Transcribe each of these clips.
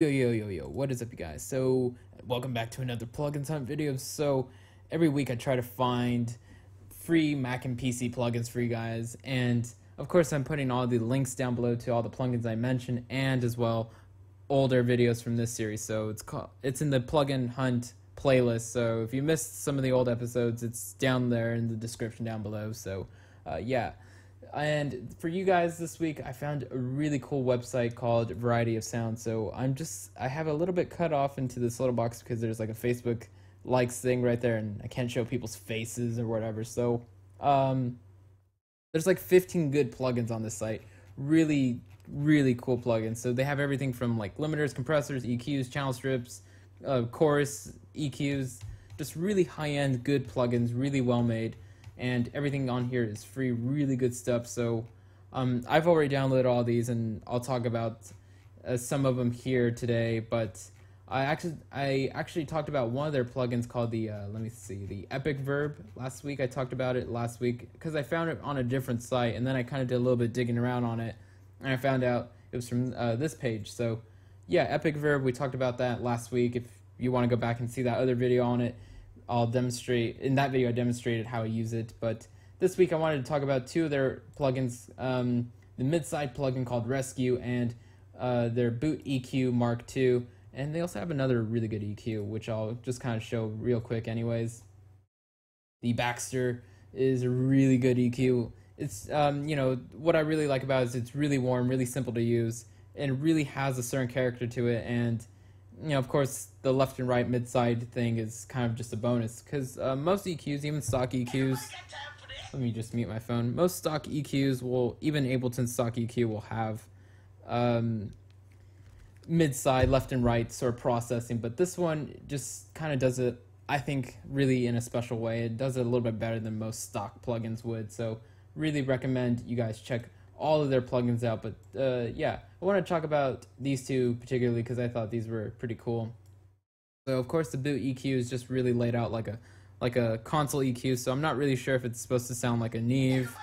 Yo, what is up, you guys? So, welcome back to another plugins hunt video. So, every week I try to find free Mac and PC plugins for you guys, and of course I'm putting all the links down below to all the plugins I mentioned, and as well older videos from this series. So it's in the plugin hunt playlist. So if you missed some of the old episodes, it's down there in the description down below. So yeah. And for you guys this week, I found a really cool website called Variety of Sound. So I have a little bit cut off into this little box because there's like a Facebook likes thing right there, and I can't show people's faces or whatever. So there's like 15 good plugins on this site. Really cool plugins. So they have everything from like limiters, compressors, EQs, channel strips, chorus, EQs, just really high-end good plugins, really well made. And everything on here is free, really good stuff. So I've already downloaded all these, and I'll talk about some of them here today. But I actually talked about one of their plugins called the the Epic Verb last week. I talked about it last week because I found it on a different site, and then I kind of did a little bit digging around on it, and I found out it was from this page. So yeah, Epic Verb, we talked about that last week. If you want to go back and see that other video on it, I'll demonstrate. In that video I demonstrated how I use it. But this week I wanted to talk about two of their plugins, the mid-side plugin called Rescue, and their BootEQ MKII, and they also have another really good EQ, which I'll just kind of show real quick anyways. The Baxter is a really good EQ. It's what I really like about it is it's really warm, really simple to use, and it really has a certain character to it. And of course, the left and right mid-side thing is kind of just a bonus, because most EQs, even stock EQs, let me just mute my phone, most stock EQs will, even Ableton stock EQ will have mid-side, left and right sort of processing, but this one just kind of does it, I think, really in a special way. It does it a little bit better than most stock plugins would, so really recommend you guys check all of their plugins out. But yeah, I want to talk about these two particularly because I thought these were pretty cool. So of course the BootEQ is just really laid out like a console EQ, so I'm not really sure if it's supposed to sound like a Neve.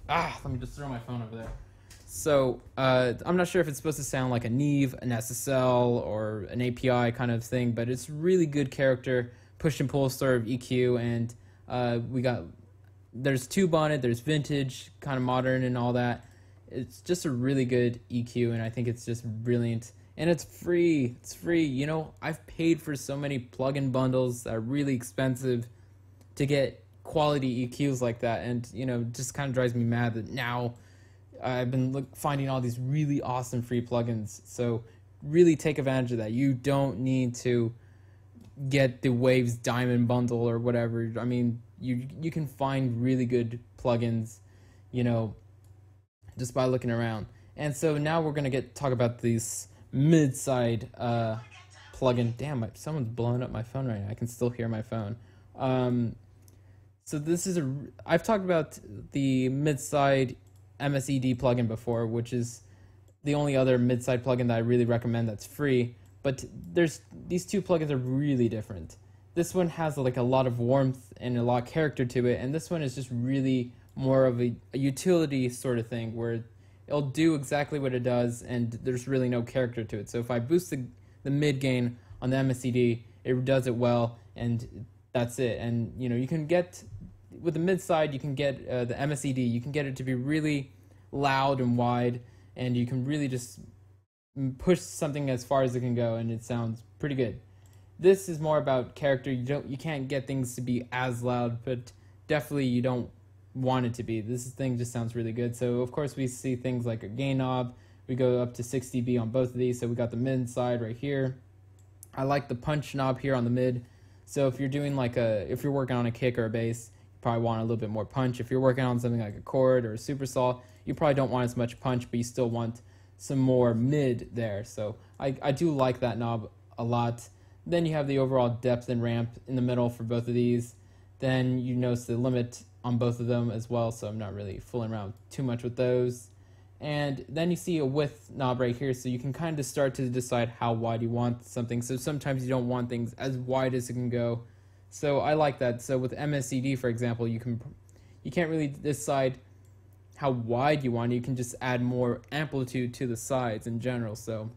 Let me just throw my phone over there. So I'm not sure if it's supposed to sound like a Neve, an SSL, or an API kind of thing, but it's really good character, push and pull sort of EQ, and there's tube on it, there's vintage, kind of modern and all that. It's just a really good EQ, and I think it's just brilliant. And it's free. It's free. I've paid for so many plugin bundles that are really expensive to get quality EQs like that, and just kind of drives me mad that now I've been finding all these really awesome free plugins. So really take advantage of that. You don't need to get the Waves Diamond bundle or whatever. I mean, you can find really good plugins, just by looking around. And so now we're gonna talk about these mid-side plugin. Damn, someone's blowing up my phone right now. I can still hear my phone. So this is I've talked about the mid-side MSED plugin before, which is the only other mid-side plugin that I really recommend that's free. But these two plugins are really different. This one has like a lot of warmth and a lot of character to it, and this one is just really more of a utility sort of thing where it'll do exactly what it does, and there's really no character to it. So if I boost the mid gain on the MSED, it does it well, and that's it. And you can get, with the mid side, you can get the MSED, you can get it to be really loud and wide, and you can really just push something as far as it can go, and it sounds pretty good. This is more about character. You can't get things to be as loud, but definitely you don't want it to be. This thing just sounds really good. So of course we see things like a gain knob. We go up to 6 dB on both of these. So we got the mid side right here. I like the punch knob here on the mid. So if you're doing if you're working on a kick or a bass, you probably want a little bit more punch. If you're working on something like a chord or a super saw, you probably don't want as much punch, but you still want some more mid there. So I do like that knob a lot. Then you have the overall depth and ramp in the middle for both of these. Then you notice the limit on both of them as well, so I'm not really fooling around too much with those. And then you see a width knob right here, so you can kind of start to decide how wide you want something. So sometimes you don't want things as wide as it can go. So I like that. So with MSED, for example, you can't really decide how wide you want it. You can just add more amplitude to the sides in general. So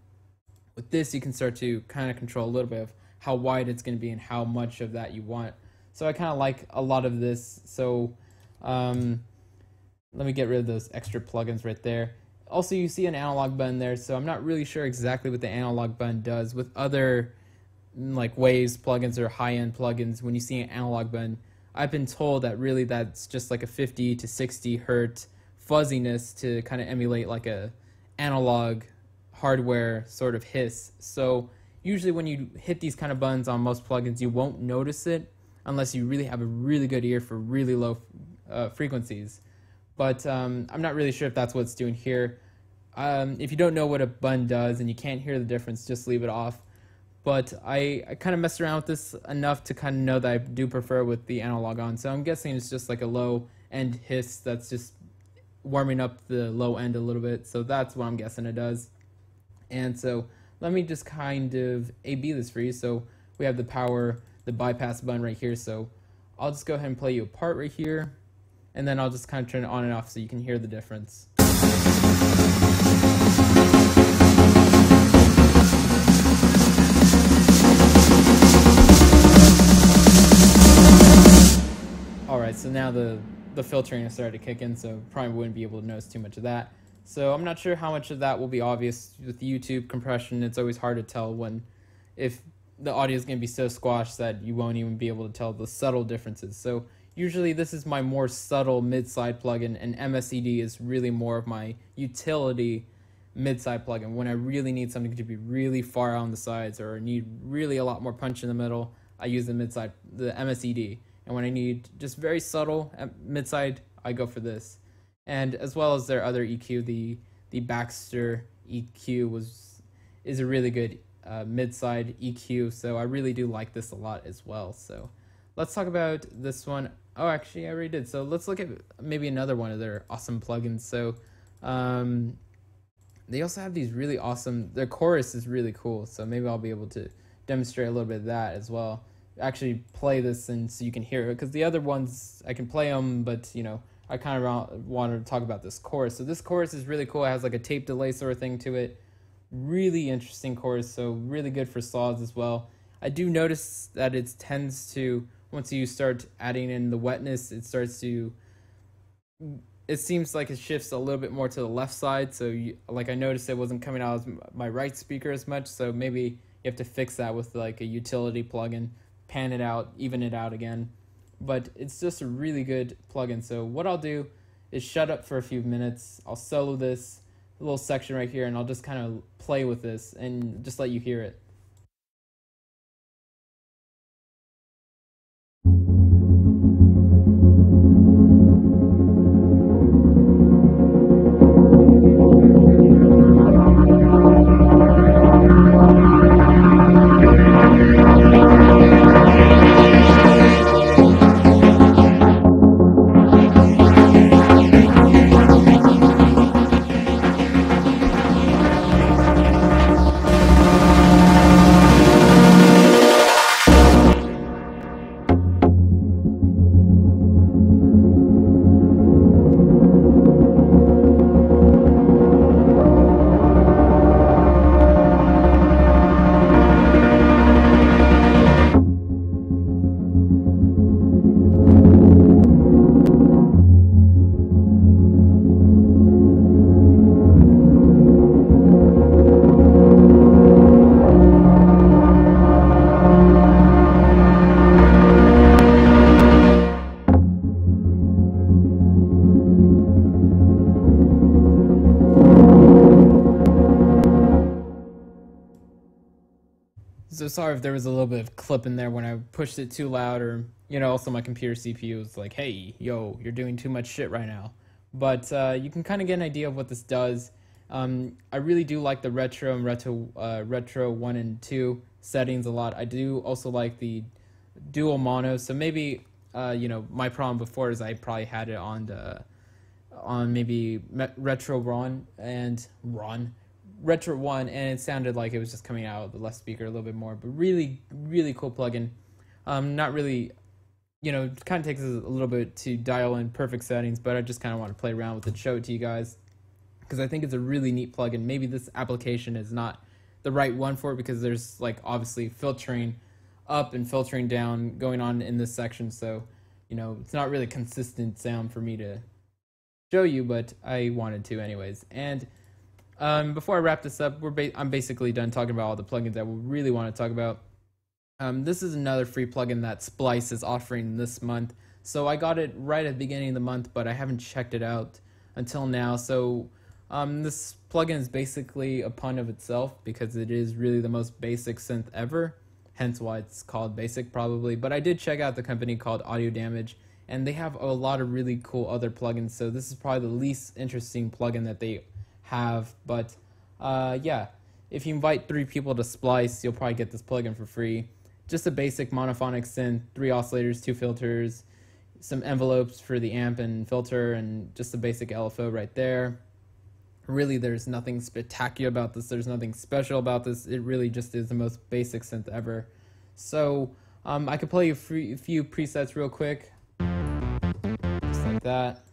With this, you can start to kind of control a little bit of how wide it's going to be and how much of that you want. So I kind of like a lot of this. So let me get rid of those extra plugins right there. Also, you see an analog button there, so I'm not really sure exactly what the analog button does. With other like Waves plugins or high-end plugins, when you see an analog button, I've been told that really that's just like a 50 to 60 hertz fuzziness to kind of emulate like a analog hardware sort of hiss. So usually when you hit these kind of buttons on most plugins, you won't notice it unless you really have a really good ear for really low frequencies. But I'm not really sure if that's what it's doing here. If you don't know what a button does and you can't hear the difference, just leave it off. But I kind of messed around with this enough to kind of know that I do prefer with the analog on. So I'm guessing it's just like a low end hiss that's just warming up the low end a little bit. So that's what I'm guessing it does. And so let me just kind of A/B this for you. So we have the power, the bypass button right here. So I'll just go ahead and play you a part right here. And then I'll just kind of turn it on and off so you can hear the difference. Alright, so now the filtering has started to kick in, so probably wouldn't be able to notice too much of that. So I'm not sure how much of that will be obvious with YouTube compression. It's always hard to tell if the audio is going to be so squashed that you won't even be able to tell the subtle differences. So usually this is my more subtle mid-side plugin, and MSED is really more of my utility mid-side plugin. When I really need something to be really far out on the sides or need really a lot more punch in the middle, I use the mid-side, the MSED. And when I need just very subtle mid-side, I go for this. And as well as their other EQ, the Baxter EQ is a really good mid-side EQ, so I really do like this a lot as well. So let's talk about this one. Oh, actually, I already did. So let's look at maybe another one of their awesome plugins. So they also have these really awesome, their chorus is really cool. So maybe I'll be able to demonstrate a little bit of that as well. Actually play this and so you can hear it, because the other ones, I can play them, but you know, I kind of wanted to talk about this chorus. So this chorus is really cool. It has like a tape delay sort of thing to it. Really interesting chorus, so really good for saws as well. I do notice that it tends to, once you start adding in the wetness, it seems like it shifts a little bit more to the left side. So like I noticed it wasn't coming out of my right speaker as much. So maybe you have to fix that with like a utility plugin, pan it out, even it out again. But it's just a really good plugin. So what I'll do is shut up for a few minutes. I'll solo this little section right here and I'll just kind of play with this and just let you hear it. So sorry if there was a little bit of clip in there when I pushed it too loud, or, you know, also my computer CPU was like, hey, yo, you're doing too much shit right now. But you can kind of get an idea of what this does. I really do like the retro and retro 1 and 2 settings a lot. I do also like the dual mono. So maybe, you know, my problem before is I probably had it on maybe retro retro 1, and it sounded like it was just coming out of the left speaker a little bit more. But really, really cool plugin. Not really, you know, it kind of takes a little bit to dial in perfect settings, but I just kind of want to play around with it, show it to you guys, because I think it's a really neat plugin. Maybe this application is not the right one for it, because there's like obviously filtering up and filtering down going on in this section. So, you know, it's not really consistent sound for me to show you, but I wanted to anyways. And before I wrap this up, I'm basically done talking about all the plugins that we really want to talk about. This is another free plugin that Splice is offering this month. So I got it right at the beginning of the month, but I haven't checked it out until now. So this plugin is basically a pun of itself, because it is really the most basic synth ever, hence why it's called basic probably. But I did check out the company called Audio Damage, and they have a lot of really cool other plugins. So this is probably the least interesting plugin that they have. But yeah, if you invite 3 people to Splice, you'll probably get this plugin for free. Just a basic monophonic synth, 3 oscillators, 2 filters, some envelopes for the amp and filter, and just a basic LFO right there. Really, there's nothing spectacular about this. There's nothing special about this. It really just is the most basic synth ever. So I could play you a few presets real quick, just like that.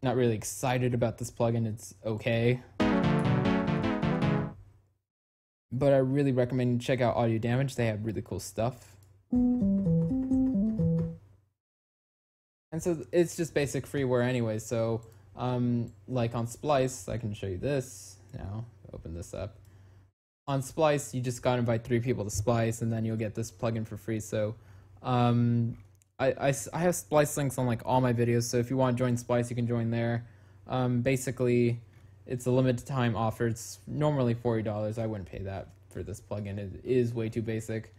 Not really excited about this plugin. It's okay, but I really recommend you check out Audio Damage. They have really cool stuff. And so it's just basic freeware anyway. So like on Splice, I can show you this now. Open this up. On Splice, you just gotta invite 3 people to Splice, and then you'll get this plugin for free. So I have Splice links on like all my videos. So if you want to join Splice, you can join there. Basically, it's a limited time offer. It's normally $40. I wouldn't pay that for this plugin. It is way too basic.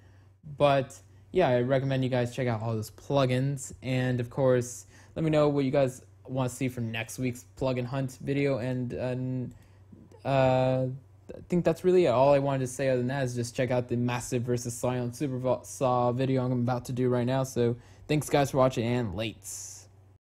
But yeah, I recommend you guys check out all those plugins. And of course, let me know what you guys want to see for next week's plugin hunt video. And I think that's really all I wanted to say. Other than that is just check out the Massive versus Silent Super Saw video I'm about to do right now. So thanks guys for watching, and lates.